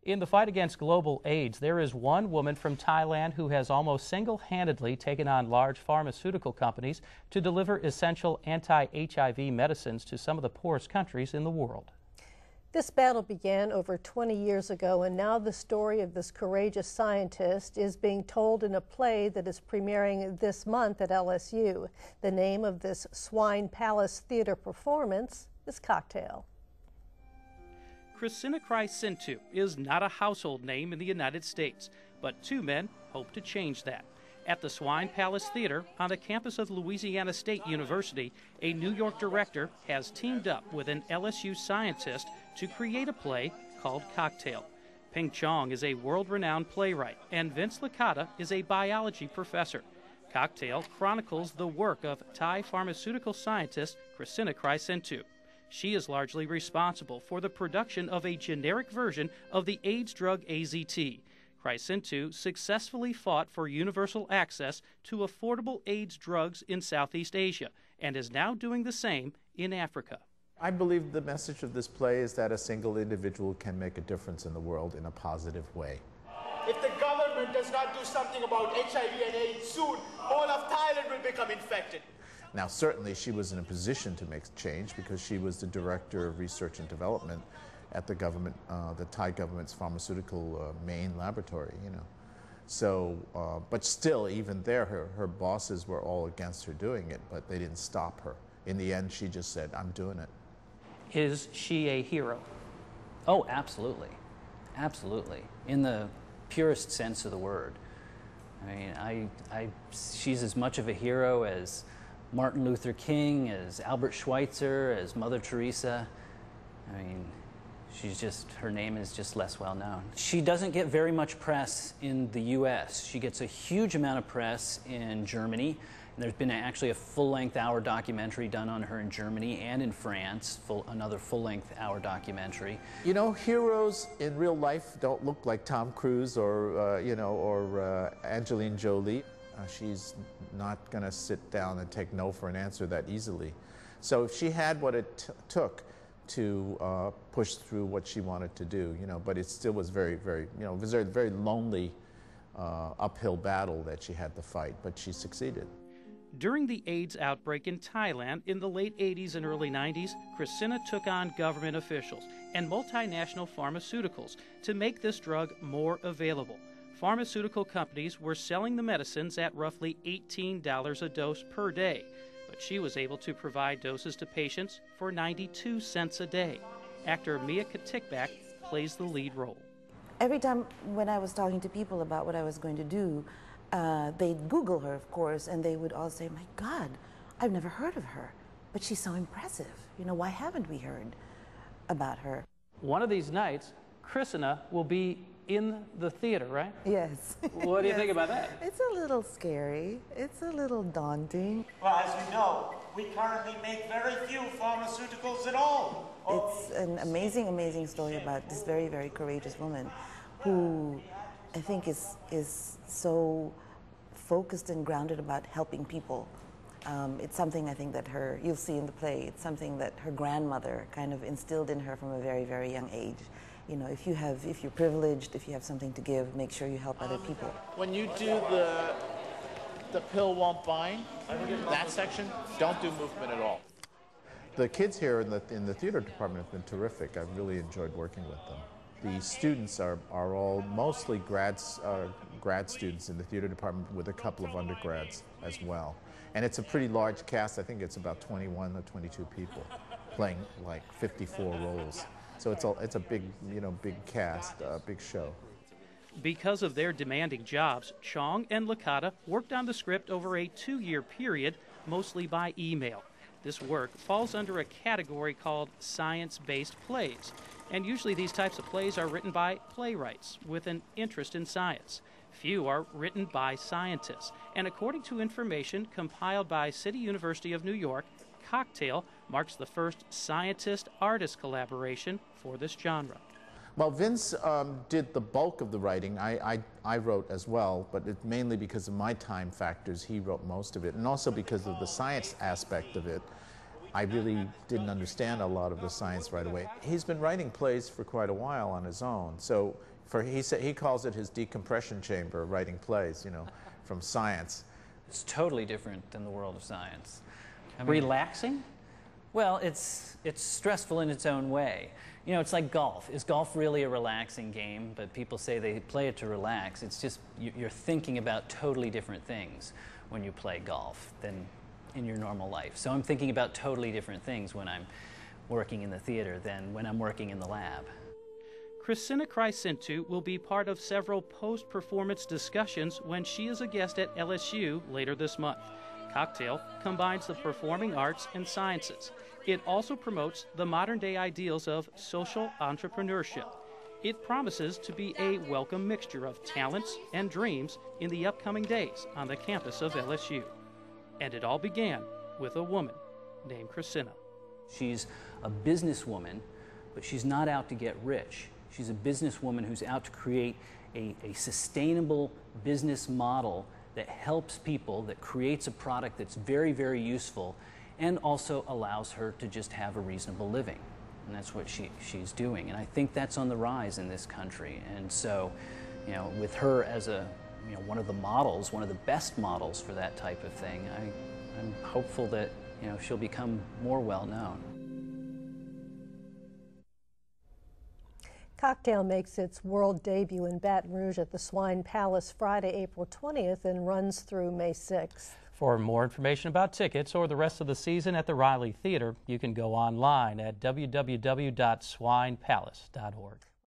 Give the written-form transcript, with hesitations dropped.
In the fight against global AIDS, there is one woman from Thailand who has almost single-handedly taken on large pharmaceutical companies to deliver essential anti-HIV medicines to some of the poorest countries in the world. This battle began over 20 years ago, and now the story of this courageous scientist is being told in a play that is premiering this month at LSU. The name of this Swine Palace theater performance is Cocktail. Krisana Kraisintu is not a household name in the United States, but two men hope to change that. At the Swine Palace Theater on the campus of Louisiana State University, a New York director has teamed up with an LSU scientist to create a play called Cocktail. Ping Chong is a world-renowned playwright, and Vince Licata is a biology professor. Cocktail chronicles the work of Thai pharmaceutical scientist Krisana Kraisintu. She is largely responsible for the production of a generic version of the AIDS drug AZT. Kraisintu successfully fought for universal access to affordable AIDS drugs in Southeast Asia and is now doing the same in Africa. I believe the message of this play is that a single individual can make a difference in the world in a positive way. If the government does not do something about HIV and AIDS soon, all of Thailand will become infected. Now, certainly she was in a position to make change because she was the director of research and development at the government, the Thai government's pharmaceutical main laboratory, you know. So, but still, even there, her bosses were all against her doing it, but they didn't stop her. In the end, she just said, "I'm doing it." Is she a hero? Oh, absolutely. Absolutely. In the purest sense of the word. I mean, she's as much of a hero as Martin Luther King, as Albert Schweitzer, as Mother Teresa. I mean, her name is just less well known. She doesn't get very much press in the US. She gets a huge amount of press in Germany. And there's been actually a full-length hour documentary done on her in Germany and in France, another full-length hour documentary. You know, heroes in real life don't look like Tom Cruise or, Angelina Jolie. She's not going to sit down and take no for an answer that easily. So if she had what it took to push through what she wanted to do, you know, but it still was very, very, you know, it was a very lonely uphill battle that she had to fight, but she succeeded. During the AIDS outbreak in Thailand in the late 80s and early 90s, Krisana took on government officials and multinational pharmaceuticals to make this drug more available. Pharmaceutical companies were selling the medicines at roughly $18 a dose per day, but she was able to provide doses to patients for 92 cents a day. Actor Mia Katikbak plays the lead role. Every time when I was talking to people about what I was going to do, they'd Google her, of course, and they would all say, "My God, I've never heard of her, but she's so impressive. You know, why haven't we heard about her?" One of these nights, Krisana will be in the theater, right? Yes. What do you think about that? It's a little scary. It's a little daunting. Well, as we know, we currently make very few pharmaceuticals at all. It's an amazing, amazing story about this very, very courageous woman who I think is so focused and grounded about helping people. It's something I think that you'll see in the play, it's something that her grandmother kind of instilled in her from a very, very young age. You know, if you're privileged, if you have something to give, make sure you help other people. When you do the pill won't bind, that section, don't do movement at all. The kids here in the theater department have been terrific. I've really enjoyed working with them. The students are all mostly grad students in the theater department with a couple of undergrads as well. And it's a pretty large cast. I think it's about 21 or 22 people playing like 54 roles. So it's a big, big cast, big show. Because of their demanding jobs, Chong and Licata worked on the script over a 2-year period, mostly by email. This work falls under a category called science-based plays. And usually these types of plays are written by playwrights with an interest in science. Few are written by scientists. And according to information compiled by City University of New York, Cocktail marks the first scientist-artist collaboration for this genre. Well, Vince did the bulk of the writing. I wrote as well, but mainly because of my time factors, he wrote most of it, and also because of the science aspect of it. I really didn't understand a lot of the science right away. He's been writing plays for quite a while on his own, so he calls it his decompression chamber, writing plays, you know, from science. It's totally different than the world of science. I mean, Relaxing? well, it's stressful in its own way. You know, it's like golf. Is golf really a relaxing game? But people say they play it to relax. It's just you're thinking about totally different things when you play golf than in your normal life. So I'm thinking about totally different things when I'm working in the theater than when I'm working in the lab. Krisana Kraisintu will be part of several post-performance discussions when she is a guest at LSU later this month. Cocktail combines the performing arts and sciences. It also promotes the modern-day ideals of social entrepreneurship. It promises to be a welcome mixture of talents and dreams in the upcoming days on the campus of LSU. And it all began with a woman named Krisana. She's a businesswoman, but she's not out to get rich. She's a businesswoman who's out to create a sustainable business model that helps people, that creates a product that's very, very useful, and also allows her to just have a reasonable living. And that's what she's doing. And I think that's on the rise in this country. And so, you know, with her as one of the models, one of the best models for that type of thing, I'm hopeful that, you know, she'll become more well known. Cocktail makes its world debut in Baton Rouge at the Swine Palace Friday, April 20th and runs through May 6th. For more information about tickets or the rest of the season at the Riley Theater, you can go online at www.swinepalace.org.